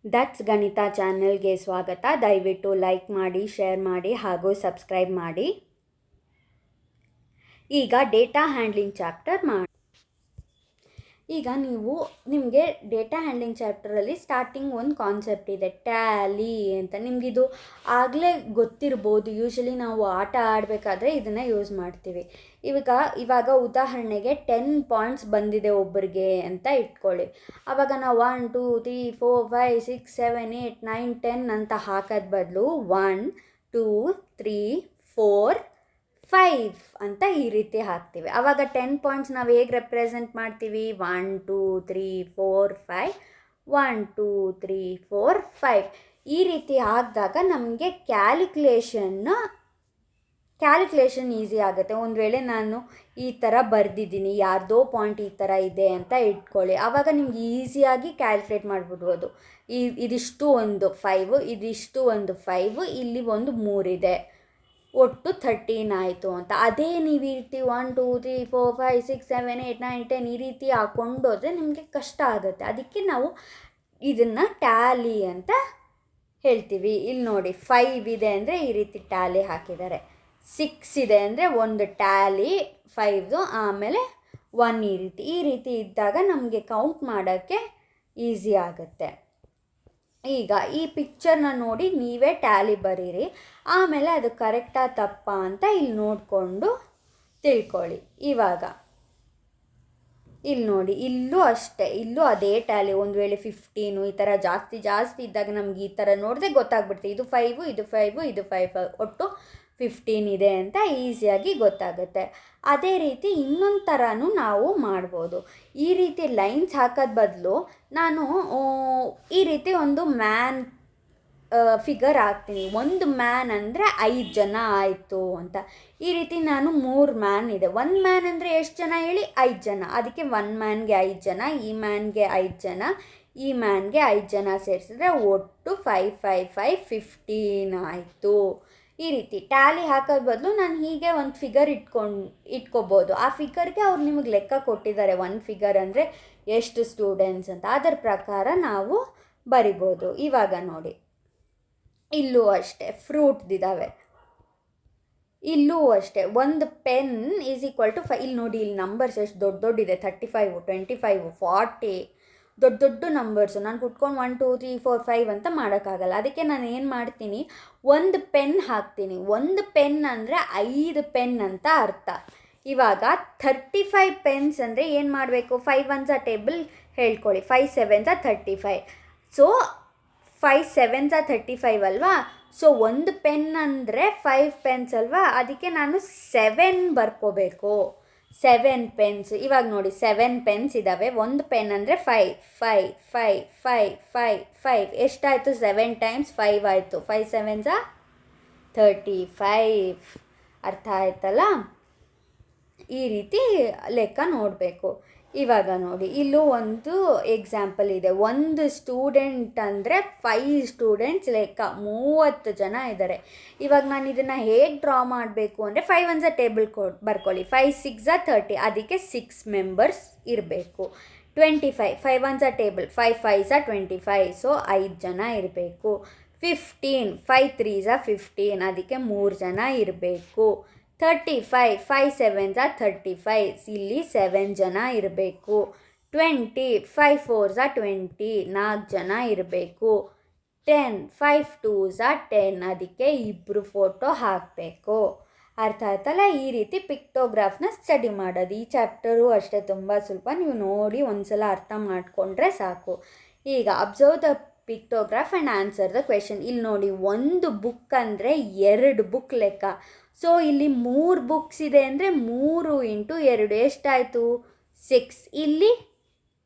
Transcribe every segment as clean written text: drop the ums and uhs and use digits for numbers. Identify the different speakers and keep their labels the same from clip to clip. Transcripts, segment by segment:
Speaker 1: That's ಗಣಿತ ಚಾನೆಲ್ಗೆ ಸ್ವಾಗತ. ದಯವಿಟ್ಟು ಲೈಕ್ ಮಾಡಿ, ಶೇರ್ ಮಾಡಿ ಹಾಗೂ ಸಬ್ಸ್ಕ್ರೈಬ್ ಮಾಡಿ. ಈಗ ಡೇಟಾ ಹ್ಯಾಂಡ್ಲಿಂಗ್ ಚಾಪ್ಟರ್ ಮಾಡಿ. ಈಗ ನಿಮಗೆ ಡೇಟಾ ಹ್ಯಾಂಡ್ಲಿಂಗ್ ಚಾಪ್ಟರಲ್ಲಿ ಸ್ಟಾರ್ಟಿಂಗ್ ಒಂದು ಕಾನ್ಸೆಪ್ಟ್ ಇದೆ, ಟ್ಯಾಲಿ ಅಂತ. ನಿಮಗಿದು ಆಗಲೇ ಗೊತ್ತಿರ್ಬೋದು. ಯೂಶ್ವಲಿ ನಾವು ಆಟ ಆಡಬೇಕಾದ್ರೆ ಇದನ್ನು ಯೂಸ್ ಮಾಡ್ತೀವಿ. ಇವಾಗ ಉದಾಹರಣೆಗೆ 10 ಪಾಯಿಂಟ್ಸ್ ಬಂದಿದೆ ಒಬ್ಬರಿಗೆ ಅಂತ ಇಟ್ಕೊಳ್ಳಿ. ಆವಾಗ ನಾವು 1 2 3 4 5 6 7 8 9 10 ಅಂತ ಹಾಕೋದ್ ಬದಲು 1 2 3 4 5 ಅಂತ ಈ ರೀತಿ ಹಾಕ್ತೀವಿ. ಆವಾಗ 10 ಪಾಯಿಂಟ್ಸ್ ನಾವು ಹೇಗೆ ರೆಪ್ರೆಸೆಂಟ್ ಮಾಡ್ತೀವಿ? 1 2 3 4 5 1 2 3 4 5 ಈ ರೀತಿ ಹಾಕಿದಾಗ ನಮಗೆ ಕ್ಯಾಲ್ಕುಲೇಷನ್ ಈಸಿ ಆಗುತ್ತೆ. ಒಂದು ವೇಳೆ ನಾನು ಈ ಥರ ಬರೆದಿದ್ದೀನಿ, ಯಾರ್ದೋ ಪಾಯಿಂಟ್ ಈ ಥರ ಇದೆ ಅಂತ ಇಟ್ಕೊಳ್ಳಿ. ಆವಾಗ ನಿಮ್ಗೆ ಈಸಿಯಾಗಿ ಕ್ಯಾಲ್ಕುಲೇಟ್ ಮಾಡಿಬಿಡ್ಬೋದು. ಇದಿಷ್ಟು ಒಂದು 5, ಇದಿಷ್ಟು ಒಂದು 5, ಇಲ್ಲಿ ಒಂದು 3 ಇದೆ, ಒಟ್ಟು 13 ಆಯಿತು ಅಂತ. ಅದೇ ನೀವು ಈ ರೀತಿ 1 2 3 4 5 6 7 8 9 10 ಈ ರೀತಿ ಹಾಕ್ಕೊಂಡೋದ್ರೆ ನಿಮಗೆ ಕಷ್ಟ ಆಗುತ್ತೆ. ಅದಕ್ಕೆ ನಾವು ಇದನ್ನು ಟ್ಯಾಲಿ ಅಂತ ಹೇಳ್ತೀವಿ. ಇಲ್ಲಿ ನೋಡಿ, 5 ಇದೆ ಅಂದರೆ ಈ ರೀತಿ ಟ್ಯಾಲಿ ಹಾಕಿದ್ದಾರೆ. 6 ಇದೆ ಅಂದರೆ ಒಂದು ಟ್ಯಾಲಿ 5, ಆಮೇಲೆ 1 ಈ ರೀತಿ ಇದ್ದಾಗ ನಮಗೆ ಕೌಂಟ್ ಮಾಡೋಕ್ಕೆ ಈಸಿ ಆಗುತ್ತೆ. ಈಗ ಈ ಪಿಕ್ಚರ್ನ ನೋಡಿ ನೀವೇ ಟ್ಯಾಲಿ ಬರೀರಿ, ಆಮೇಲೆ ಅದು ಕರೆಕ್ಟಾ ತಪ್ಪಾ ಅಂತ ಇಲ್ಲಿ ನೋಡಿಕೊಂಡು ತಿಳ್ಕೊಳ್ಳಿ. ಇವಾಗ ಇಲ್ಲಿ ನೋಡಿ, ಇಲ್ಲೂ ಅಷ್ಟೇ, ಇಲ್ಲೂ ಅದೇ ಟ್ಯಾಲಿ. ಒಂದು ವೇಳೆ 15 ಈ ಥರ ಜಾಸ್ತಿ ಇದ್ದಾಗ ನಮ್ಗೆ ಈ ಥರ ನೋಡಿದ್ರೆ ಗೊತ್ತಾಗ್ಬಿಡುತ್ತೆ, ಇದು 5 ಇದು 5 ಇದು 5 ಒಟ್ಟು 15 ಇದೆ ಅಂತ ಈಸಿಯಾಗಿ ಗೊತ್ತಾಗುತ್ತೆ. ಅದೇ ರೀತಿ ಇನ್ನೊಂದು ಥರನೂ ನಾವು ಮಾಡ್ಬೋದು. ಈ ರೀತಿ ಲೈನ್ಸ್ ಹಾಕೋದ್ ಬದಲು ನಾನು ಈ ರೀತಿ ಒಂದು ಮ್ಯಾನ್ ಫಿಗರ್ ಹಾಕ್ತೀನಿ. ಒಂದು ಮ್ಯಾನ್ ಅಂದರೆ 5 ಜನ ಆಯಿತು ಅಂತ. ಈ ರೀತಿ ನಾನು 3 ಮ್ಯಾನ್ ಇದೆ. 1 ಮ್ಯಾನ್ ಅಂದರೆ ಎಷ್ಟು ಜನ ಹೇಳಿ? 5 ಜನ. ಅದಕ್ಕೆ 1 ಮ್ಯಾನ್ಗೆ 5 ಜನ, ಈ ಮ್ಯಾನ್ಗೆ 5 ಜನ, ಈ ಮ್ಯಾನ್ಗೆ 5 ಜನ ಸೇರಿಸಿದ್ರೆ ಒಟ್ಟು 5 5 5 15 ಆಯಿತು. ಈ ರೀತಿ ಟ್ಯಾಲಿ ಹಾಕೋದ್ ಬದಲು ನಾನು ಹೀಗೆ ಒಂದು ಫಿಗರ್ ಇಟ್ಕೋಬೋದು. ಆ ಫಿಗರ್ಗೆ ಅವ್ರು ನಿಮಗೆ ಲೆಕ್ಕ ಕೊಟ್ಟಿದ್ದಾರೆ, 1 ಫಿಗರ್ ಅಂದರೆ ಎಷ್ಟು ಸ್ಟೂಡೆಂಟ್ಸ್ ಅಂತ. ಅದರ ಪ್ರಕಾರ ನಾವು ಬರಿಬೋದು. ಇವಾಗ ನೋಡಿ, ಇಲ್ಲೂ ಅಷ್ಟೇ ಫ್ರೂಟ್ದಿದ್ದಾವೆ. ಇಲ್ಲೂ ಅಷ್ಟೇ, ಒಂದು ಪೆನ್ ಈಸ್ ಈಕ್ವಲ್ ಟು 5. ಇಲ್ಲಿ ನೋಡಿ, ಇಲ್ಲಿ ನಂಬರ್ಸ್ ಎಷ್ಟು ದೊಡ್ಡದಿದೆ, 35 25 40 ದೊಡ್ಡ ನಂಬರ್ಸು. ನಾನು ಕುಟ್ಕೊಂಡು 1 2 3 4 5 ಅಂತ ಮಾಡೋಕ್ಕಾಗಲ್ಲ. ಅದಕ್ಕೆ ನಾನು ಏನು ಮಾಡ್ತೀನಿ, ಒಂದು ಪೆನ್ ಹಾಕ್ತೀನಿ. ಒಂದು ಪೆನ್ ಅಂದರೆ 5 ಪೆನ್ ಅಂತ ಅರ್ಥ. ಇವಾಗ 35 ಪೆನ್ಸ್ ಅಂದರೆ ಏನು ಮಾಡಬೇಕು? 5 1s table ಹೇಳ್ಕೊಳ್ಳಿ, 5 7s 35. So 5 7s 35 ಅಲ್ವಾ? ಸೊ ಒಂದು ಪೆನ್ ಅಂದರೆ 5 ಪೆನ್ಸ್ ಅಲ್ವಾ? ಅದಕ್ಕೆ ನಾನು 7 ಬರ್ಕೋಬೇಕು. 7 ಪೆನ್ಸ್. ಇವಾಗ ನೋಡಿ, 7 ಪೆನ್ಸ್ ಇದ್ದಾವೆ. ಒಂದು ಪೆನ್ ಅಂದರೆ 5 5 5 5 5 5 ಎಷ್ಟಾಯಿತು? 7 ಟೈಮ್ಸ್ 5 ಆಯಿತು. 5 7s 35. ಅರ್ಥ ಆಯ್ತಲ್ಲ? ಈ ರೀತಿ ಲೆಕ್ಕ ನೋಡಬೇಕು. ಇವಾಗ ನೋಡಿ, ಇಲ್ಲೂ ಒಂದು ಎಕ್ಸಾಂಪಲ್ ಇದೆ. ಒಂದು ಸ್ಟೂಡೆಂಟ್ ಅಂದರೆ 5 ಸ್ಟೂಡೆಂಟ್ಸ್ ಲೆಕ್ಕ, 30 ಜನ ಇದ್ದಾರೆ. ಇವಾಗ ನಾನು ಇದನ್ನು ಹೇಗೆ ಡ್ರಾ ಮಾಡಬೇಕು ಅಂದರೆ 5 1s ಟೇಬಲ್ ಬರ್ಕೊಳ್ಳಿ. 5 6 30, ಅದಕ್ಕೆ 6 ಮೆಂಬರ್ಸ್ ಇರಬೇಕು. 25 5 1s ಟೇಬಲ್, 5 5s 25, ಸೊ 5 ಜನ ಇರಬೇಕು. 15 5 3s 15, ಅದಕ್ಕೆ 3 ಜನ ಇರಬೇಕು. 35 5 7s 35, ಇಲ್ಲಿ 7 ಜನ ಇರಬೇಕು. 20 5 4s 20, 4 ಜನ ಇರಬೇಕು. 10 5 2s 10, ಅದಕ್ಕೆ 2 ಫೋಟೋ ಹಾಕಬೇಕು. ಅರ್ಥ ಆಯ್ತಲ್ಲ? ಈ ರೀತಿ ಪಿಕ್ಟೋಗ್ರಾಫ್ನ ಸ್ಟಡಿ ಮಾಡೋದು. ಈ ಚಾಪ್ಟರು ಅಷ್ಟೇ, ತುಂಬ ಸ್ವಲ್ಪ. ನೀವು ನೋಡಿ ಒಂದ್ಸಲ ಅರ್ಥ ಮಾಡಿಕೊಂಡ್ರೆ ಸಾಕು. ಈಗ observe the pictograph and answer the question. ಇಲ್ಲಿ ನೋಡಿ, ಒಂದು ಬುಕ್ ಅಂದರೆ 2 ಬುಕ್ ಲೆಕ್ಕ. ಸೊ ಇಲ್ಲಿ 3 ಬುಕ್ಸ್ ಇದೆ ಅಂದರೆ 3 × 2 ಎಷ್ಟಾಯಿತು? 6. ಇಲ್ಲಿ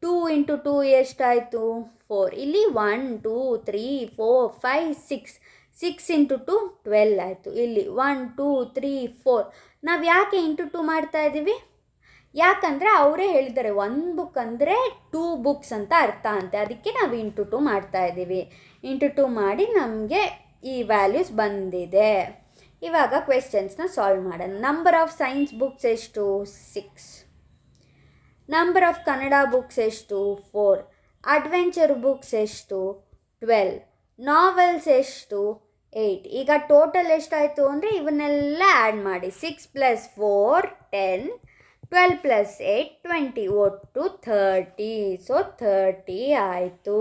Speaker 1: 2 × 2 ಎಷ್ಟಾಯಿತು? 4. ಇಲ್ಲಿ 1 2 3 4 5 6 6 × 2 12 ಆಯಿತು. ಇಲ್ಲಿ 1 2 3 4. ನಾವು ಯಾಕೆ × 2 ಮಾಡ್ತಾ ಇದ್ದೀವಿ? ಯಾಕಂದರೆ ಅವರೇ ಹೇಳಿದ್ದಾರೆ, 1 ಬುಕ್ ಅಂದರೆ 2 ಬುಕ್ಸ್ ಅಂತ ಅರ್ಥ ಅಂತೆ. ಅದಕ್ಕೆ ನಾವು × 2 ಮಾಡ್ತಾ ಇದ್ದೀವಿ. × 2 ಮಾಡಿ ನಮಗೆ ಈ ವ್ಯಾಲ್ಯೂಸ್ ಬಂದಿದೆ. ಇವಾಗ ಕ್ವೆಶ್ಚನ್ಸ್ನ ಸಾಲ್ವ್ ಮಾಡೋಣ. ನಂಬರ್ ಆಫ್ ಸೈನ್ಸ್ ಬುಕ್ಸ್ ಎಷ್ಟು? 6. ನಂಬರ್ ಆಫ್ ಕನ್ನಡ ಬುಕ್ಸ್ ಎಷ್ಟು? 4. ಅಡ್ವೆಂಚರ್ ಬುಕ್ಸ್ ಎಷ್ಟು? 12. ನಾವೆಲ್ಸ್ ಎಷ್ಟು? 8. ಈಗ ಟೋಟಲ್ ಎಷ್ಟಾಯಿತು ಅಂದರೆ ಇವನ್ನೆಲ್ಲ ಆ್ಯಡ್ ಮಾಡಿ. 6 + 4 10, 12 + 8 20, ಒಟ್ಟು 30. ಸೊ 30 ಆಯಿತು.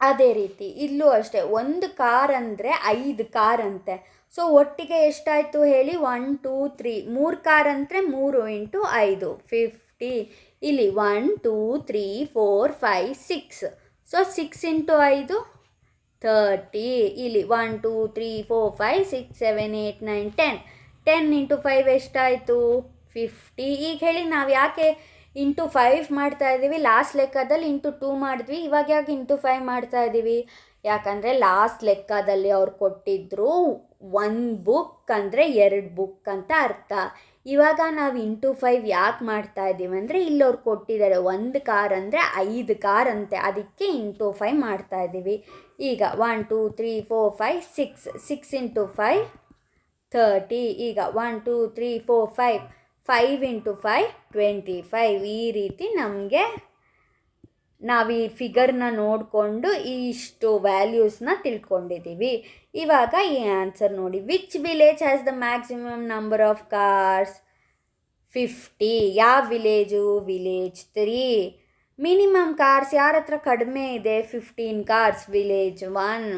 Speaker 1: ಅದೇ ರೀತಿ ಇಲ್ಲೂ ಅಷ್ಟೇ, ಒಂದು ಕಾರ್ ಅಂದರೆ 5 ಕಾರ್ ಅಂತೆ. ಸೊ ಒಟ್ಟಿಗೆ ಎಷ್ಟಾಯಿತು ಹೇಳಿ? 1 2 3, 3 ಕಾರ್ ಅಂದರೆ 3 × 5 50. ಇಲ್ಲಿ 1 2 3 4 5 6. ಸೊ 6 × 5 30. ಇಲ್ಲಿ 1 2 3 4 5 6 7 8 9 10. 10 × 5 ಎಷ್ಟಾಯಿತು? 50. ಈಗ ಹೇಳಿ, ನಾವು ಯಾಕೆ × 5 ಮಾಡ್ತಾ ಇದ್ದೀವಿ? ಲಾಸ್ಟ್ ಲೆಕ್ಕದಲ್ಲಿ × 2 ಮಾಡಿದ್ವಿ, ಇವಾಗ ಯಾಕೆ × 5 ಮಾಡ್ತಾ ಇದ್ದೀವಿ? ಯಾಕಂದರೆ ಲಾಸ್ಟ್ ಲೆಕ್ಕದಲ್ಲಿ ಅವ್ರು ಕೊಟ್ಟಿದ್ರು 1 ಬುಕ್ ಅಂದರೆ 2 ಬುಕ್ ಅಂತ ಅರ್ಥ. ಇವಾಗ ನಾವು × 5 ಯಾಕೆ ಮಾಡ್ತಾ ಇದ್ದೀವಿ ಅಂದರೆ ಇಲ್ಲಿ ಅವ್ರು ಕೊಟ್ಟಿದ್ದಾರೆ 1 ಕಾರ್ ಅಂದರೆ 5 ಕಾರ್ ಅಂತೆ, ಅದಕ್ಕೆ × 5 ಮಾಡ್ತಾ ಇದ್ದೀವಿ. ಈಗ 1 2 3 4 5 6. 6 × 5 30. ಈಗ 1 2 3 4 5 5 × 5 25. ಈ ರೀತಿ ನಮಗೆ ನಾವು ಈ ಫಿಗರ್ನ ನೋಡಿಕೊಂಡು ಇಷ್ಟು ವ್ಯಾಲ್ಯೂಸ್ನ ತಿಳ್ಕೊಂಡಿದ್ದೀವಿ. ಇವಾಗ ಈ ಆನ್ಸರ್ ನೋಡಿ. Which village has the maximum number of cars? 50. ಯಾವ ವಿಲೇಜು? ವಿಲೇಜ್ 3. ಮಿನಿಮಮ್ ಕಾರ್ಸ್ ಯಾರ ಹತ್ರ ಕಡಿಮೆ ಇದೆ? 15 ಕಾರ್ಸ್, ವಿಲೇಜ್ 1.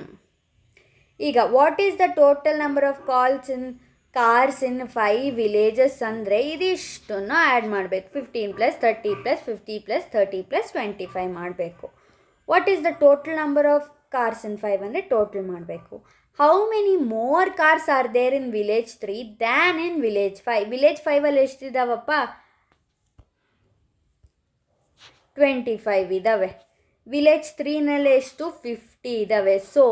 Speaker 1: ಈಗ what is the total number of cars in 5 villages ಅಂದರೆ ಇದಿಷ್ಟನ್ನು ಆ್ಯಡ್ ಮಾಡಬೇಕು. 15 + 30 + 50 + 30 + 25 ಮಾಡಬೇಕು. What is the total number of cars in 5 ಅಂದರೆ ಟೋಟಲ್ ಮಾಡಬೇಕು. How many more cars are there in village 3 than in village 5? Village 5ಅಲ್ಲಿ ಎಷ್ಟಿದ್ದಾವಪ್ಪ? 25 ಇದ್ದಾವೆ. Village 3ನಲ್ಲಿ ಎಷ್ಟು? 50 ಇದ್ದಾವೆ. ಸೊ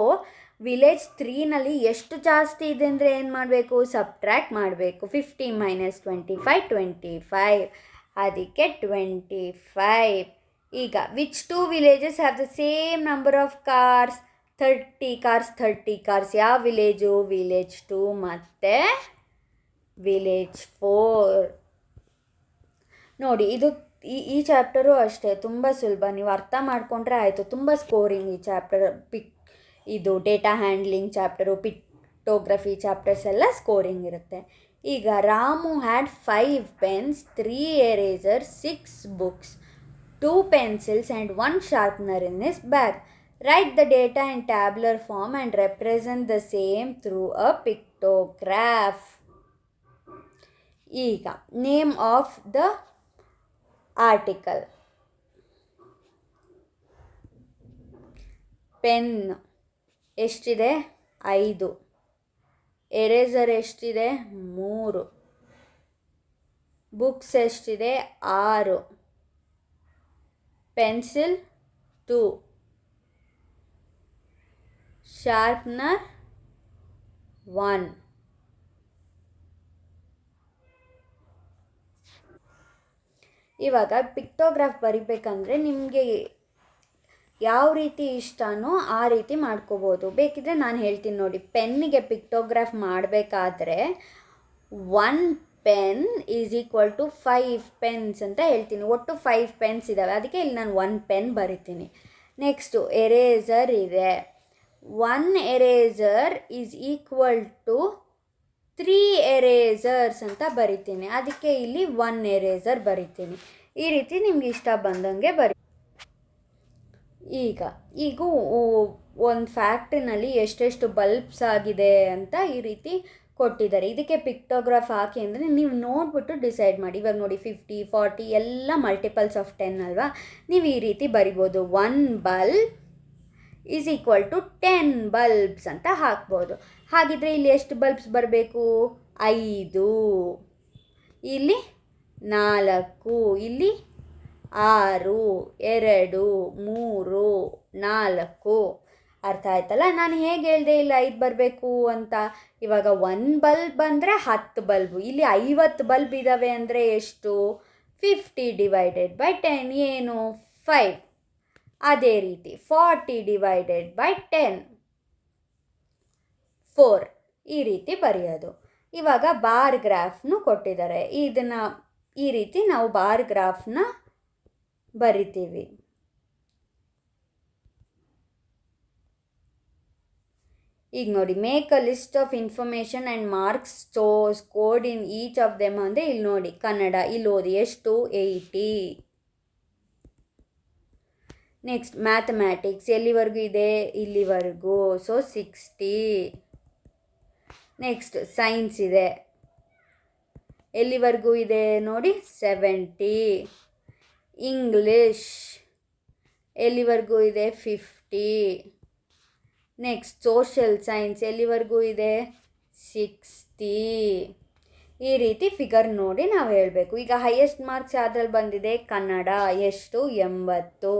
Speaker 1: ವಿಲೇಜ್ 3ನಲ್ಲಿ ಎಷ್ಟು ಜಾಸ್ತಿ ಇದೆ ಅಂದರೆ ಏನು ಮಾಡಬೇಕು? ಸಬ್ಟ್ರ್ಯಾಕ್ಟ್ ಮಾಡಬೇಕು. 50 - 25 25. ಅದಕ್ಕೆ 25. ಈಗ which 2 villages have the same number of cars? 30 cars 30 cars. ಯಾವ ವಿಲೇಜು? ವಿಲೇಜ್ 2 ಮತ್ತು ವಿಲೇಜ್ 4. ನೋಡಿ, ಇದು ಈ ಚಾಪ್ಟರು ಅಷ್ಟೇ ತುಂಬ ಸುಲಭ. ನೀವು ಅರ್ಥ ಮಾಡಿಕೊಂಡ್ರೆ ಆಯಿತು. ತುಂಬ ಸ್ಕೋರಿಂಗ್ ಈ ಚಾಪ್ಟರ್. ಇದು data handling chapter, pictography chapters ಎಲ್ಲ ಸ್ಕೋರಿಂಗ್ ಇರುತ್ತೆ. ಈಗ Ramu had 5 pens, 3 eraser, 6 books, 2 pencils and 1 sharpener in his bag. Write the data in tabular form and represent the same through a pictograph. ಈಗ name of the article. Pen ಎಷ್ಟಿದೆ? 5. Eraser ಎಷ್ಟಿದೆ? 3. Books ಎಷ್ಟಿದೆ? 6. Pencil 2. Sharpener 1. ಇವಾಗ ಪಿಕ್ಟೋಗ್ರಾಫ್ ಬರಿಬೇಕಂದ್ರೆ ನಿಮಗೆ ಯಾವ ರೀತಿ ಇಷ್ಟನೋ ಆ ರೀತಿ ಮಾಡ್ಕೋಬೋದು. ಬೇಕಿದ್ರೆ ನಾನು ಹೇಳ್ತೀನಿ ನೋಡಿ. ಪೆನ್ನಿಗೆ ಪಿಕ್ಟೋಗ್ರಾಫ್ ಮಾಡಬೇಕಾದ್ರೆ 1 ಪೆನ್ = 5 ಪೆನ್ಸ್ ಅಂತ ಹೇಳ್ತೀನಿ. ಒಟ್ಟು 5 ಪೆನ್ಸ್ ಇದ್ದಾವೆ, ಅದಕ್ಕೆ ಇಲ್ಲಿ ನಾನು 1 ಪೆನ್ ಬರಿತೀನಿ. ನೆಕ್ಸ್ಟು ಎರೇಸರ್ ಇದೆ. 1 ಎರೇಸರ್ = 3 ಎರೇಸರ್ಸ್ ಅಂತ ಬರಿತೀನಿ, ಅದಕ್ಕೆ ಇಲ್ಲಿ 1 ಎರೇಸರ್ ಬರಿತೀನಿ. ಈ ರೀತಿ ನಿಮ್ಗೆ ಇಷ್ಟ ಬಂದಂಗೆ ಈಗ ಒಂದು ಫ್ಯಾಕ್ಟ್ರಿನಲ್ಲಿ ಎಷ್ಟೆಷ್ಟು ಬಲ್ಬ್ಸ್ ಆಗಿದೆ ಅಂತ ಈ ರೀತಿ ಕೊಟ್ಟಿದ್ದಾರೆ. ಇದಕ್ಕೆ ಪಿಕ್ಟೋಗ್ರಾಫ್ ಹಾಕಿ ಅಂದರೆ ನೀವು ನೋಡಿಬಿಟ್ಟು ಡಿಸೈಡ್ ಮಾಡಿ. ಇವಾಗ ನೋಡಿ 50 40 ಎಲ್ಲ ಮಲ್ಟಿಪಲ್ಸ್ ಆಫ್ 10 ಅಲ್ವಾ? ನೀವು ಈ ರೀತಿ ಬರಿಬೋದು. 1 ಬಲ್ಬ್ = 10 ಬಲ್ಬ್ಸ್ ಅಂತ ಹಾಕ್ಬೋದು. ಹಾಗಿದ್ರೆ ಇಲ್ಲಿ ಎಷ್ಟು ಬಲ್ಬ್ಸ್ ಬರಬೇಕು? 5. ಇಲ್ಲಿ 4. ಇಲ್ಲಿ 6 2 3 4. ಅರ್ಥ ಆಯ್ತಲ್ಲ? ನಾನು ಹೇಗೆ ಹೇಳಿದೆ ಇಲ್ಲಿ 5 ಬರಬೇಕು ಅಂತ? ಇವಾಗ 1 ಬಲ್ಬ್ ಅಂದರೆ 10 ಬಲ್ಬು. ಇಲ್ಲಿ 50 ಬಲ್ಬ್ ಇದ್ದಾವೆ ಅಂದರೆ ಎಷ್ಟು? 50 / 10 ಏನು? 5. ಅದೇ ರೀತಿ 40 / 10 4. ಈ ರೀತಿ ಬರೆಯೋದು. ಇವಾಗ ಬಾರ್ ಗ್ರಾಫ್ನು ಕೊಟ್ಟಿದ್ದಾರೆ. ಇದನ್ನು ಈ ರೀತಿ ನಾವು ಬಾರ್ ಗ್ರಾಫ್ನ ಬರಿತೀವಿ. ಈಗ ನೋಡಿ, make a list of information and marks scored in each of them ಅಂದರೆ ಇಲ್ಲಿ ನೋಡಿ ಕನ್ನಡ, ಇಲ್ಲಿ ಓದಿ ಎಷ್ಟು 80. ನೆಕ್ಸ್ಟ್ ಮ್ಯಾಥಮ್ಯಾಟಿಕ್ಸ್ ಎಲ್ಲಿವರೆಗೂ ಇದೆ, ಇಲ್ಲಿವರೆಗೂ, ಸೊ 60. ನೆಕ್ಸ್ಟ್ ಸೈನ್ಸ್ ಇದೆ, ಎಲ್ಲಿವರೆಗೂ ಇದೆ ನೋಡಿ 70. ಇಂಗ್ಲಿಷ್ ಎಲ್ಲಿವರೆಗೂ ಇದೆ 50. ನೆಕ್ಸ್ಟ್ ಸೋಷಿಯಲ್ ಸೈನ್ಸ್ ಎಲ್ಲಿವರೆಗೂ ಇದೆ 60. ಈ ರೀತಿ ಫಿಗರ್ ನೋಡಿ ನಾವು ಹೇಳಬೇಕು. ಈಗ ಹೈಯೆಸ್ಟ್ ಮಾರ್ಕ್ಸ್ ಯಾವುದ್ರಲ್ಲಿ ಬಂದಿದೆ, ಕನ್ನಡ, ಎಷ್ಟು 80.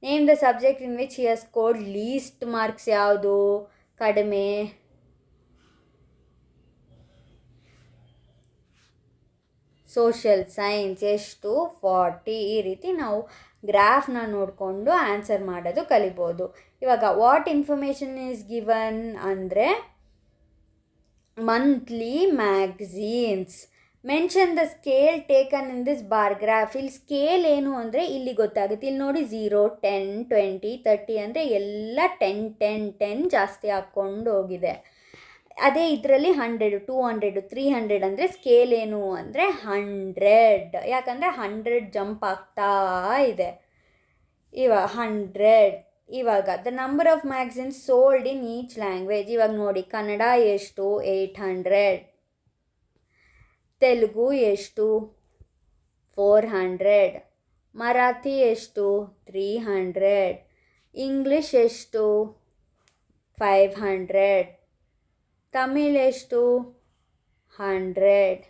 Speaker 1: Name the subject in which he has scored list marks, ಯಾವುದು ಕಡಿಮೆ, ಸೋಷಿಯಲ್ ಸೈನ್ಸ್, ಎಷ್ಟು 40. ಈ ರೀತಿ ನಾವು ಗ್ರಾಫ್ನ ನೋಡಿಕೊಂಡು ಆನ್ಸರ್ ಮಾಡೋದು ಕಲಿಬೋದು. ಇವಾಗ ವಾಟ್ ಇನ್ಫಾರ್ಮೇಷನ್ ಈಸ್ ಗಿವನ್ ಅಂದರೆ monthly magazines. Mention the scale taken in this bar graph. ಇಲ್ಲಿ ಸ್ಕೇಲ್ ಏನು ಅಂದರೆ ಇಲ್ಲಿ ಗೊತ್ತಾಗುತ್ತೆ. ಇಲ್ಲಿ ನೋಡಿ 0, 10, 20, 30 ಅಂದರೆ ಎಲ್ಲ 10, 10, 10 ಜಾಸ್ತಿ ಹಾಕ್ಕೊಂಡು ಹೋಗಿದೆ. ಅದೇ ಇದರಲ್ಲಿ 100, 200, 300 ಅಂದರೆ ಸ್ಕೇಲ್ ಏನು ಅಂದರೆ 100. ಯಾಕಂದರೆ 100 ಜಂಪ್ ಆಗ್ತಾ ಇದೆ. ಇವಾಗ 100. ಇವಾಗ the number of magazines sold in each language. ಇವಾಗ ನೋಡಿ ಕನ್ನಡ ಎಷ್ಟು 800, ತೆಲುಗು ಎಷ್ಟು 400, ಮರಾಠಿ ಎಷ್ಟು 300, ಇಂಗ್ಲೀಷ್ ಎಷ್ಟು 500, ತಮಿಳ್ ಎಷ್ಟು 100,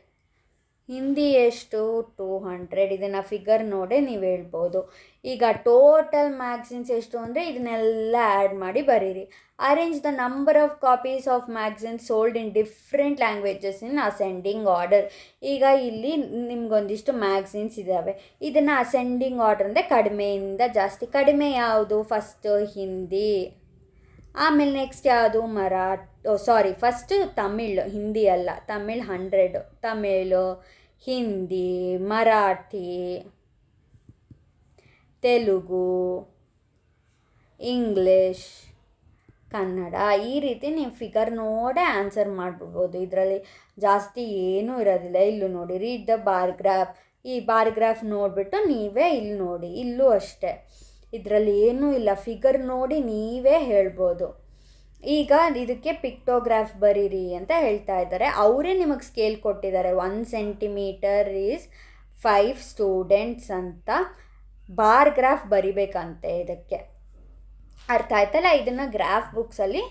Speaker 1: ಹಿಂದಿ ಎಷ್ಟು 200. ಇದನ್ನು ಫಿಗರ್ ನೋಡೇ ನೀವು ಹೇಳ್ಬೋದು. ಈಗ ಟೋಟಲ್ ಮ್ಯಾಗಝಿನ್ಸ್ ಎಷ್ಟು ಅಂದರೆ ಇದನ್ನೆಲ್ಲ ಆ್ಯಡ್ ಮಾಡಿ ಬರೀರಿ. Arrange the number of copies of magazines sold in different languages in ascending order. ಈಗ ಇಲ್ಲಿ ನಿಮ್ಗೊಂದಿಷ್ಟು ಮ್ಯಾಗಝಿನ್ಸ್ ಇದ್ದಾವೆ. ಇದನ್ನು ಅಸೆಂಡಿಂಗ್ ಆರ್ಡರ್ ಅಂದರೆ ಕಡಿಮೆಯಿಂದ ಜಾಸ್ತಿ. ಕಡಿಮೆ ಯಾವುದು, ಫಸ್ಟ್ ಹಿಂದಿ, ಆಮೇಲೆ ನೆಕ್ಸ್ಟ್ ಯಾವುದು ಫಸ್ಟ್ ತಮಿಳ್, ಹಿಂದಿ ಅಲ್ಲ, ತಮಿಳ್ 100, ತಮಿಳು, ಹಿಂದಿ, ಮರಾಠಿ, ತೆಲುಗು, ಇಂಗ್ಲಿಷ್, ಕನ್ನಡ. ಈ ರೀತಿ ನೀವು ಫಿಗರ್ ನೋಡೇ ಆನ್ಸರ್ ಮಾಡಿಬಿಡ್ಬೋದು. ಇದರಲ್ಲಿ ಜಾಸ್ತಿ ಏನೂ ಇರೋದಿಲ್ಲ. ಇಲ್ಲೂ ನೋಡಿ, ರೀಡ್ ದ ಬಾರ್ ಗ್ರಾಫ್. ಈ ಬಾರ್ ಗ್ರಾಫ್ ನೋಡಿಬಿಟ್ಟು ನೀವೇ ಇಲ್ಲಿ ನೋಡಿ, ಇಲ್ಲೂ ಅಷ್ಟೇ, ಇದರಲ್ಲಿ ಏನೂ ಇಲ್ಲ, ಫಿಗರ್ ನೋಡಿ ನೀವೇ ಹೇಳ್ಬೋದು. ಈಗ ಇದಕ್ಕೆ ಪಿಕ್ಟೋಗ್ರಾಫ್ ಬರೀರಿ ಅಂತ ಹೇಳ್ತಾ ಇದ್ದಾರೆ. ಅವರೇ ನಿಮಗೆ ಸ್ಕೇಲ್ ಕೊಟ್ಟಿದ್ದಾರೆ. 1 ಸೆಂಟಿಮೀಟರ್ ಈಸ್ 5 ಸ್ಟೂಡೆಂಟ್ಸ್ ಅಂತ ಬಾರ್ ಗ್ರಾಫ್ ಬರಿಬೇಕಂತೆ. ಇದಕ್ಕೆ ಅರ್ಥ ಆಯ್ತಲ್ಲ. ಇದನ್ನು ಗ್ರಾಫ್ ಬುಕ್ಸಲ್ಲಿ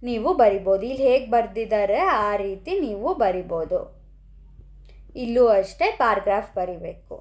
Speaker 1: ನೀವು ಬರಿಬೋದು. ಇಲ್ಲಿ ಹೇಗೆ ಬರೆದಿದ್ದಾರೆ ಆ ರೀತಿ ನೀವು ಬರಿಬೋದು. ಇಲ್ಲೂ ಅಷ್ಟೇ ಬಾರ್ ಗ್ರಾಫ್ ಬರಿಬೇಕು.